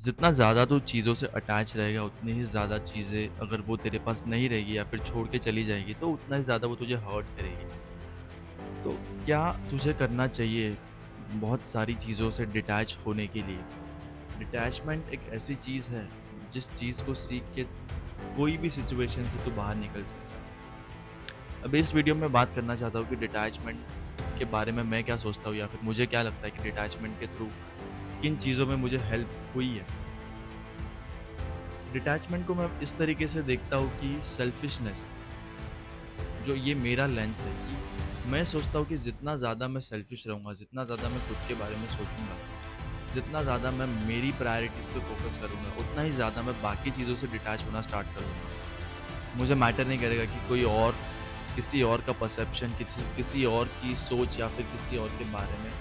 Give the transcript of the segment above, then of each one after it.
जितना ज़्यादा तू चीज़ों से अटैच रहेगा, उतनी ही ज़्यादा चीज़ें अगर वो तेरे पास नहीं रहेगी या फिर छोड़ के चली जाएगी, तो उतना ही ज़्यादा वो तुझे हर्ट करेगी। तो क्या तुझे करना चाहिए बहुत सारी चीज़ों से डिटैच होने के लिए? डिटैचमेंट एक ऐसी चीज़ है, जिस चीज़ को सीख के कोई भी सिचुएशन से तू बाहर निकल सकता है। अब इस वीडियो में बात करना चाहता हूँ कि डिटैचमेंट के बारे में मैं क्या सोचता हूँ या फिर मुझे क्या लगता है कि डिटैचमेंट के थ्रू किन चीज़ों में मुझे हेल्प हुई है। डिटैचमेंट को मैं इस तरीके से देखता हूँ कि सेल्फिशनेस, जो ये मेरा लेंस है कि मैं सोचता हूँ कि जितना ज़्यादा मैं सेल्फिश रहूँगा, जितना ज़्यादा मैं खुद के बारे में सोचूँगा, जितना ज़्यादा मैं मेरी प्रायोरिटीज़ पे फोकस करूँगा, उतना ही ज़्यादा मैं बाकी चीज़ों से डिटैच होना स्टार्ट कर दूँगा। मुझे मैटर नहीं करेगा कि कोई और, किसी और का परसेप्शन, किसी किसी और की सोच या फिर किसी और के बारे में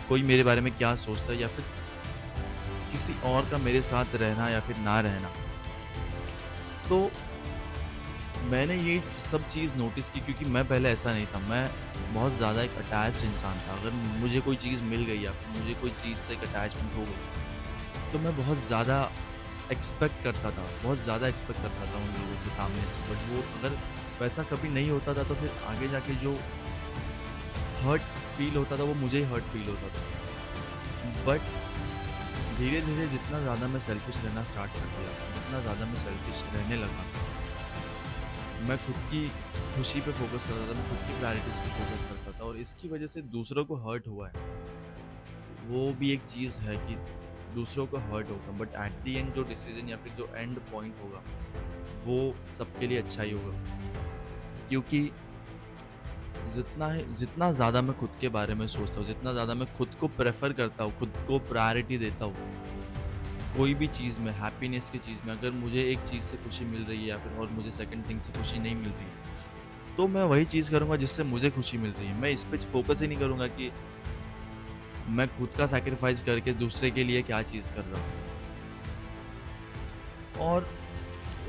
कोई मेरे बारे में क्या सोचता है या फिर किसी और का मेरे साथ रहना या फिर ना रहना। तो मैंने ये सब चीज़ नोटिस की क्योंकि मैं पहले ऐसा नहीं था। मैं बहुत ज़्यादा एक अटैच्ड इंसान था। अगर मुझे कोई चीज़ मिल गई या फिर मुझे कोई चीज़ से एक अटैचमेंट हो गई, तो मैं बहुत ज़्यादा एक्सपेक्ट करता था, बहुत ज़्यादा एक्सपेक्ट करता था उन लोगों से सामने से। बट वो अगर वैसा कभी नहीं होता था, तो फिर आगे जाके जो हर्ट फ़ील होता था, वो मुझे ही हर्ट फ़ील होता था। बट धीरे-धीरे जितना ज़्यादा मैं सेल्फिश रहना स्टार्ट कर दिया, जितना ज़्यादा मैं सेल्फिश रहने लगा, मैं खुद की खुशी पे फ़ोकस करता था, मैं खुद की प्रायोरिटीज़ पे फ़ोकस करता था और इसकी वज़ह से दूसरों को हर्ट हुआ है। वो भी एक चीज़ है कि दूसरों को हर्ट होगा, बट एट द एंड जो डिसीज़न या फिर जो एंड पॉइंट होगा, वो सबके लिए अच्छा ही होगा। क्योंकि जितना ज़्यादा मैं खुद के बारे में सोचता हूँ, जितना ज़्यादा मैं खुद को प्रेफ़र करता हूँ, खुद को प्रायोरिटी देता हूँ, कोई भी चीज़ में, हैप्पीनेस की चीज़ में अगर मुझे एक चीज़ से खुशी मिल रही है या फिर और मुझे सेकंड थिंग से खुशी नहीं मिल रही है, तो मैं वही चीज़ करूँगा जिससे मुझे खुशी मिल रही है। मैं इस पे फ़ोकस ही नहीं करूँगा कि मैं खुद का सैक्रिफ़ाइस करके दूसरे के लिए क्या चीज़ कर रहा हूँ। और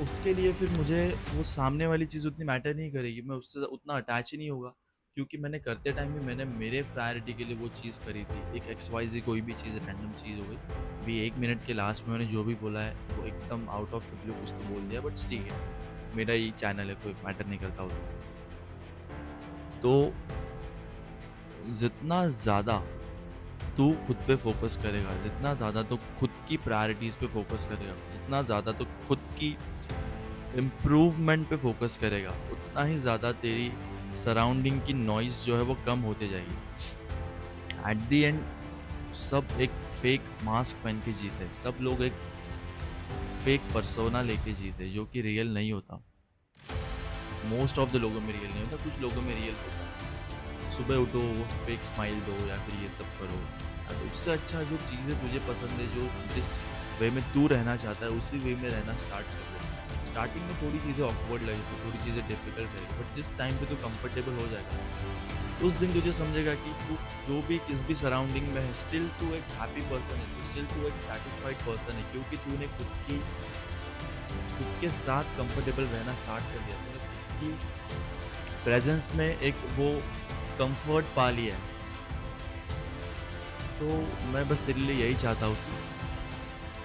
उसके लिए फिर मुझे वो सामने वाली चीज़ उतनी मैटर नहीं करेगी, मैं उससे उतना अटैच ही नहीं होगा, क्योंकि मैंने करते टाइम भी मैंने मेरे प्रायोरिटी के लिए वो चीज़ करी थी। एक एक्स-वाई-ज़ेड कोई भी चीज़ रैंडम चीज़ हो गई। अभी 1 मिनट के लास्ट में मैंने जो भी बोला है, वो एकदम आउट ऑफ द ब्लू कुछ तो बोल दिया, बट ठीक है, मेरा ही चैनल है, कोई मैटर नहीं करता उतना। तो जितना ज़्यादा तू खुद पे फ़ोकस करेगा, जितना ज़्यादा तू खुद की प्रायोरिटीज़ पे फ़ोकस करेगा, जितना ज़्यादा तू खुद की इम्प्रूवमेंट पे फ़ोकस करेगा, उतना ही ज़्यादा तेरी सराउंडिंग की नॉइज़ जो है वो कम होते जाएगी। एट द एंड सब एक फेक मास्क पहन के जीते हैं। सब लोग एक फेक पर्सोना लेके जीते हैं, जो कि रियल नहीं होता। मोस्ट ऑफ द लोगों में रियल नहीं होता, कुछ लोगों में रियल होता है। सुबह उठो, वो फेक स्माइल दो या फिर ये सब करो। उससे अच्छा जो चीज़ें तुझे पसंद है, जो जिस वे में तू रहना चाहता है, उसी वे में रहना स्टार्ट कर दे। स्टार्टिंग में थोड़ी चीज़ें ऑकवर्ड लगेगी, थोड़ी चीज़ें डिफ़िकल्ट लगेगी, बट जिस टाइम पे तू कंफर्टेबल हो जाएगा, उस दिन तुझे समझेगा कि तू जो भी किस भी सराउंडिंग में है, स्टिल तू एक हैप्पी पर्सन है, तू स्टिल तू एक सैटिस्फाइड पर्सन है, क्योंकि तूने खुद के साथ कंफर्टेबल रहना स्टार्ट कर दिया। तूने खुद की प्रेज़ेंस में एक वो कंफर्ट पा लिया है। तो मैं बस तेरे लिए यही चाहता हूँ कि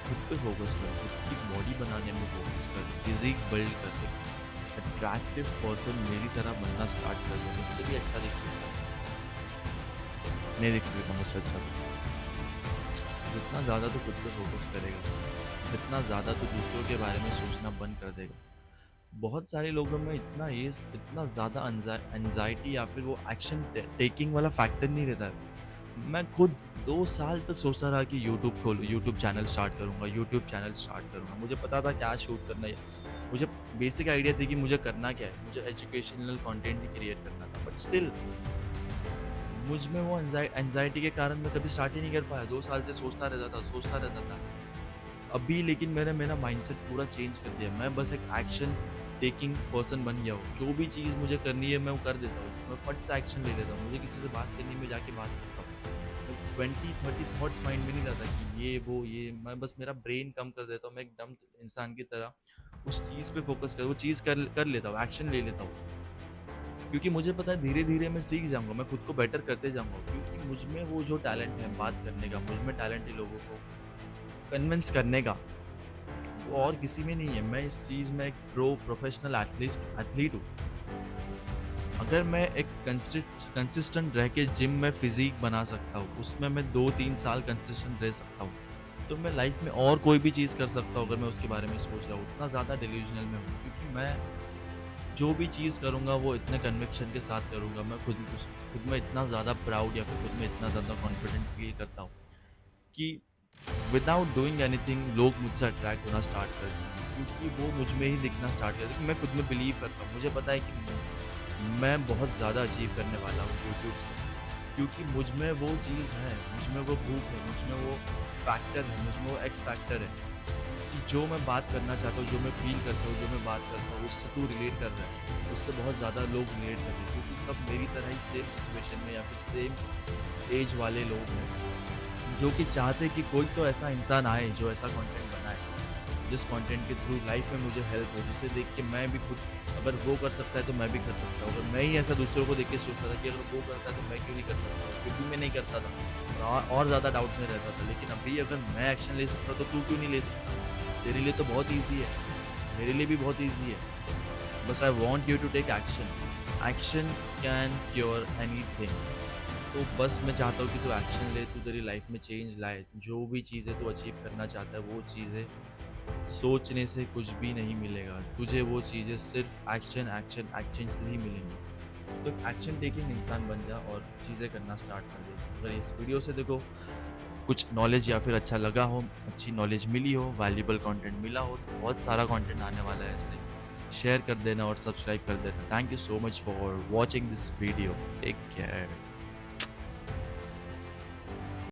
खुद पे फ़ोकस कर, खुद की बॉडी बनाने में फ़ोकस कर, फ़िज़िक बिल्ड कर, एक अट्रैक्टिव पर्सन मेरी तरह बनना स्टार्ट कर दे। मुझसे भी अच्छा दिख सकता है, नहीं दिख सकता मुझसे अच्छा तो। जितना ज़्यादा तू खुद पे फ़ोकस करेगा, जितना ज़्यादा तू दूसरों के बारे में सोचना बंद कर देगा, बहुत सारे लोगों में इतना ज़्यादा एंग्ज़ायटी या फिर वो एक्शन टेकिंग वाला फैक्टर नहीं रहता है। मैं खुद 2 साल तक सोचता रहा कि यूट्यूब चैनल स्टार्ट करूँगा, यूट्यूब चैनल स्टार्ट करूँगा। मुझे पता था क्या शूट करना है। मुझे बेसिक आइडिया थी कि मुझे करना क्या है, मुझे एजुकेशनल कंटेंट ही क्रिएट करना था। बट स्टिल मुझ में वो एंग्ज़ायटी के कारण मैं कभी स्टार्ट ही नहीं कर पाया। 2 साल से सोचता रहता था। अभी लेकिन मैंने मेरा माइंडसेट पूरा चेंज कर दिया। मैं बस एक एक्शन टेकिंग पर्सन बन गया हूँ। जो भी चीज़ मुझे करनी है, मैं वो कर देता हूँ। मैं फट से एक्शन ले लेता हूँ। मुझे किसी से बात करनी है, मैं जाके बात करता हूँ। मैं 20-30 थॉट्स माइंड में नहीं लाता कि ये, वो, ये। मैं बस मेरा ब्रेन कम कर देता हूँ। मैं एक डम्ब इंसान की तरह उस चीज़ पे फ़ोकस कर वो चीज़ कर कर लेता हूँ, एक्शन ले लेता हूँ। क्योंकि मुझे पता है धीरे-धीरे मैं सीख जाऊँगा, मैं खुद को बेटर करते जाऊँगा। क्योंकि मुझ में वो जो टैलेंट है बात करने का, मुझ में टैलेंट है लोगों को कन्विंस करने का, वो और किसी में नहीं है। मैं इस चीज़ में एक प्रोफेशनल एथलीट हूँ। अगर मैं एक कंसिस्टेंट रह के जिम में फिज़ीक बना सकता हूँ, उसमें मैं 2-3 साल कंसिस्टेंट रह सकता हूँ, तो मैं लाइफ़ में और कोई भी चीज़ कर सकता हूँ अगर मैं उसके बारे में सोच रहा हूँ। उतना ज़्यादा डिल्यूज़नल में हूँ, क्योंकि मैं जो भी चीज़ करूँगा वो इतने कन्विक्शन के साथ करूँगा। मैं खुद में इतना ज़्यादा प्राउड या फिर खुद में इतना ज़्यादा कॉन्फिडेंट फ़ील करता हूँ कि विदाउट डूइंग एनीथिंग लोग मुझसे अट्रैक्ट होना स्टार्ट कर देंगे, क्योंकि वो मुझ में ही दिखना स्टार्ट कर देंगे। मैं खुद में बिलीव करता हूँ। मुझे पता है कि मैं बहुत ज़्यादा अचीव करने वाला हूँ यूट्यूब से, क्योंकि मुझ में वो चीज़ है, मुझ में वो भूख है, मुझ में वो फैक्टर है, मुझ में वो एक्स फैक्टर है कि जो मैं बात करना चाहता हूँ, जो मैं फ़ील करता हूँ, जो मैं बात करता हूँ, उससे तू रिलेट कर रहा है। उससे बहुत ज़्यादा लोग रिलेट कर रहे हैं, क्योंकि सब मेरी तरह ही सेम सिचुएशन में या फिर सेम एज वाले लोग हैं, जो कि चाहते हैं कि कोई तो ऐसा इंसान आए जो ऐसा कंटेंट बनाए, जिस कंटेंट के थ्रू लाइफ में मुझे हेल्प हो, जिसे देख के मैं भी खुद, अगर वो कर सकता है तो मैं भी कर सकता हूँ। अगर मैं ही ऐसा दूसरों को देख के सोचता था कि अगर वो करता है तो मैं क्यों नहीं कर सकता, फिर भी मैं नहीं करता था और ज़्यादा डाउट में रहता था। लेकिन अभी अगर मैं एक्शन ले सकता तो तू क्यों नहीं ले सकता? तेरे लिए तो बहुत ईजी है, मेरे लिए भी बहुत ईजी है। बस I want you to take action. Action can cure anything. तो बस मैं चाहता हूँ कि तू एक्शन ले, तू तेरी लाइफ में चेंज लाए। जो भी चीज़ें तू अचीव करना चाहता है, वो चीज़ें सोचने से कुछ भी नहीं मिलेगा। तुझे वो चीज़ें सिर्फ़ एक्शन, एक्शन, एक्शन से ही मिलेंगी। तो एक एक्शन टेकिंग इंसान बन जा और चीज़ें करना स्टार्ट कर दे। अगर इस वीडियो से देखो कुछ नॉलेज या फिर अच्छा लगा हो, अच्छी नॉलेज मिली हो, वैल्यूएबल कंटेंट मिला हो, तो बहुत सारा कंटेंट आने वाला है ऐसे। शेयर कर देना और सब्सक्राइब कर देना। Thank you so much for watching this video. Take care.